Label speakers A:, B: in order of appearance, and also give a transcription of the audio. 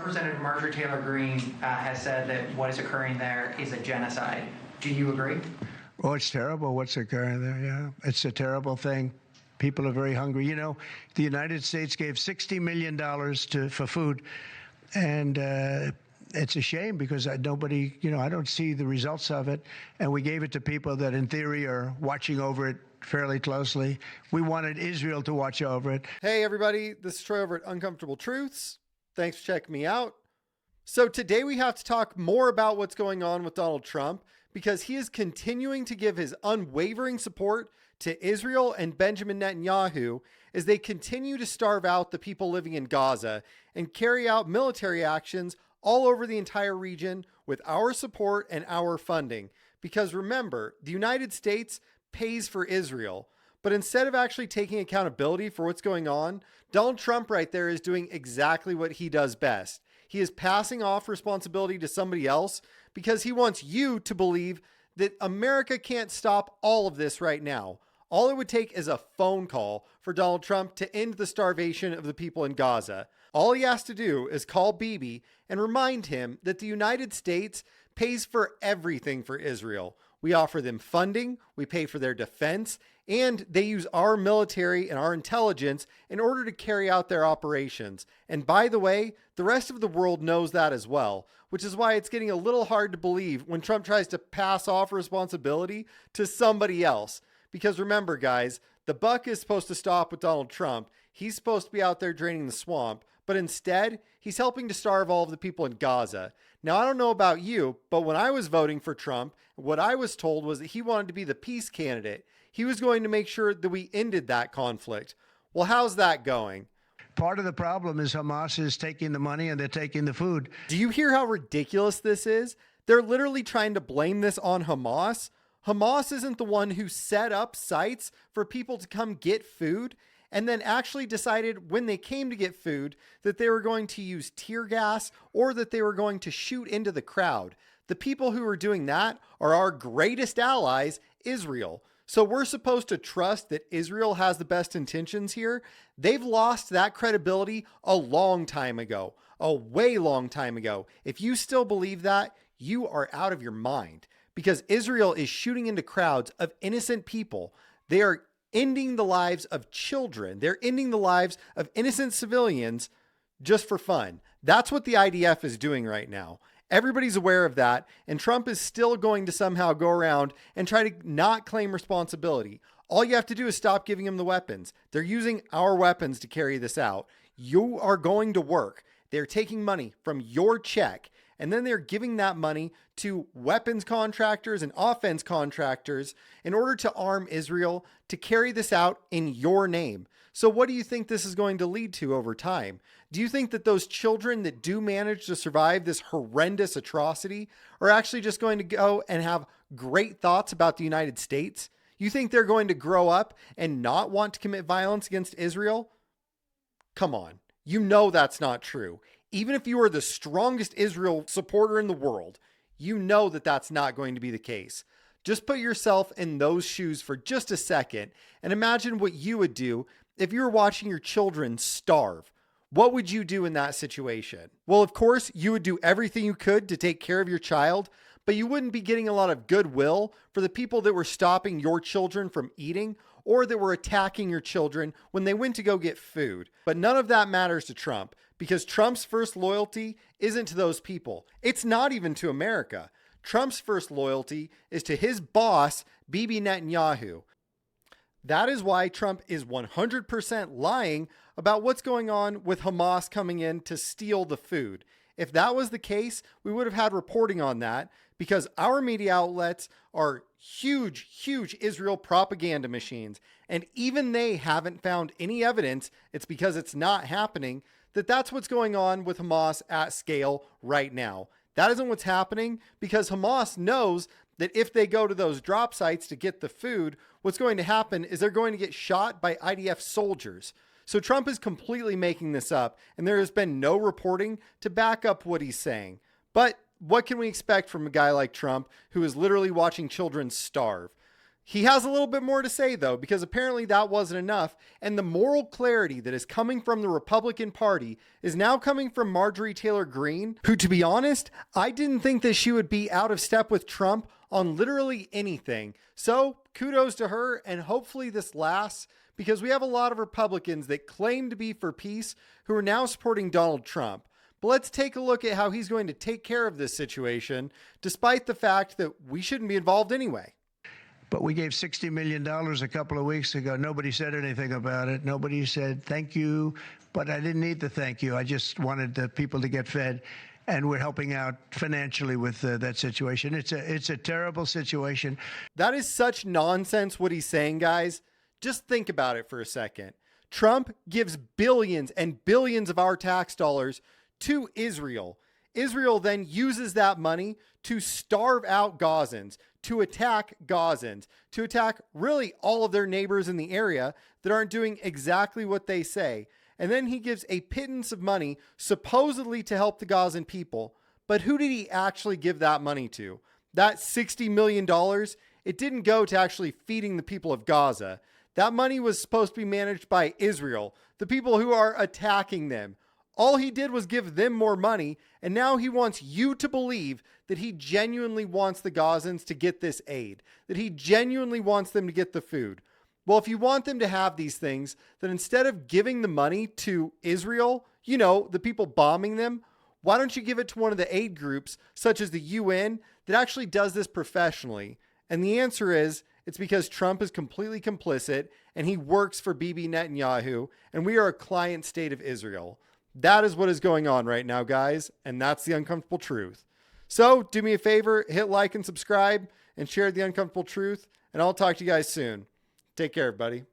A: Representative Marjorie Taylor Greene has said that what is occurring there is a genocide. Do you agree?
B: Oh, it's terrible what's occurring there, yeah. It's a terrible thing. People are very hungry. You know, the United States gave $60 million for food, and it's a shame because nobody, I don't see the results of it. And we gave it to people that in theory are watching over it fairly closely. We wanted Israel to watch over it.
C: Hey, everybody, this is Troy over at Uncomfortable Truths. Thanks for checking me out. So today we have to talk more about what's going on with Donald Trump because he is continuing to give his unwavering support to Israel and Benjamin Netanyahu as they continue to starve out the people living in Gaza and carry out military actions all over the entire region with our support and our funding. Because remember, the United States pays for Israel, but instead of actually taking accountability for what's going on, Donald Trump right there is doing exactly what he does best. He is passing off responsibility to somebody else because he wants you to believe that America can't stop all of this right now. All it would take is a phone call for Donald Trump to end the starvation of the people in Gaza. All he has to do is call Bibi and remind him that the United States pays for everything for Israel. We offer them funding, we pay for their defense, and they use our military and our intelligence in order to carry out their operations. And by the way, the rest of the world knows that as well, which is why it's getting a little hard to believe when Trump tries to pass off responsibility to somebody else. Because remember, guys, the buck is supposed to stop with Donald Trump. He's supposed to be out there draining the swamp, but instead, he's helping to starve all of the people in Gaza. Now, I don't know about you, but when I was voting for Trump, what I was told was that he wanted to be the peace candidate. He was going to make sure that we ended that conflict. Well, how's that going?
B: Part of the problem is Hamas is taking the money and they're taking the food.
C: Do you hear how ridiculous this is? They're literally trying to blame this on Hamas. Hamas isn't the one who set up sites for people to come get food and then actually decided when they came to get food that they were going to use tear gas or that they were going to shoot into the crowd. The people who are doing that are our greatest allies, Israel. So we're supposed to trust that Israel has the best intentions here. They've lost that credibility a long time ago, a way long time ago. If you still believe that, you are out of your mind because Israel is shooting into crowds of innocent people. They are ending the lives of children. They're ending the lives of innocent civilians just for fun. That's what the IDF is doing right now. Everybody's aware of that, and Trump is still going to somehow go around and try to not claim responsibility. All you have to do is stop giving them the weapons. They're using our weapons to carry this out. You are going to work. They're taking money from your check, and then they're giving that money to weapons contractors and offense contractors in order to arm Israel to carry this out in your name. So what do you think this is going to lead to over time? Do you think that those children that do manage to survive this horrendous atrocity are actually just going to go and have great thoughts about the United States? You think they're going to grow up and not want to commit violence against Israel? Come on. You know that's not true. Even if you are the strongest Israel supporter in the world, you know that that's not going to be the case. Just put yourself in those shoes for just a second and imagine what you would do if you were watching your children starve. What would you do in that situation? Well, of course, you would do everything you could to take care of your child, but you wouldn't be getting a lot of goodwill for the people that were stopping your children from eating or that were attacking your children when they went to go get food. But none of that matters to Trump because Trump's first loyalty isn't to those people. It's not even to America. Trump's first loyalty is to his boss, Bibi Netanyahu. That is why Trump is 100% lying about what's going on with Hamas coming in to steal the food. If that was the case, we would have had reporting on that because our media outlets are huge Israel propaganda machines. And even they haven't found any evidence, it's because it's not happening, that that's what's going on with Hamas at scale right now. That isn't what's happening because Hamas knows that if they go to those drop sites to get the food, what's going to happen is they're going to get shot by IDF soldiers. So Trump is completely making this up, and there has been no reporting to back up what he's saying. But what can we expect from a guy like Trump who is literally watching children starve? He has a little bit more to say, though, because apparently that wasn't enough. And the moral clarity that is coming from the Republican Party is now coming from Marjorie Taylor Greene, who, to be honest, I didn't think that she would be out of step with Trump on literally anything. So kudos to her, and hopefully this lasts, because we have a lot of Republicans that claim to be for peace who are now supporting Donald Trump. But let's take a look at how he's going to take care of this situation, despite the fact that we shouldn't be involved anyway.
B: But we gave $60 million a couple of weeks ago. Nobody said anything about it. Nobody said thank you, but I didn't need the thank you. I just wanted the people to get fed, and we're helping out financially with that situation. It's a terrible situation.
C: That is such nonsense what he's saying, guys. Just think about it for a second. Trump gives billions and billions of our tax dollars to Israel. Israel then uses that money to starve out Gazans, to attack Gazans, to attack really all of their neighbors in the area that aren't doing exactly what they say. And then he gives a pittance of money supposedly to help the Gazan people. But who did he actually give that money to? That $60 million, it didn't go to actually feeding the people of Gaza. That money was supposed to be managed by Israel, the people who are attacking them. All he did was give them more money, and now he wants you to believe that he genuinely wants the Gazans to get this aid, that he genuinely wants them to get the food. Well, if you want them to have these things, then instead of giving the money to Israel, you know, the people bombing them, why don't you give it to one of the aid groups, such as the UN, that actually does this professionally? And the answer is, it's because Trump is completely complicit, and he works for Bibi Netanyahu, and we are a client state of Israel. That is what is going on right now, guys, and that's the uncomfortable truth. So do me a favor, hit like and subscribe, and share the uncomfortable truth, and I'll talk to you guys soon. Take care, everybody.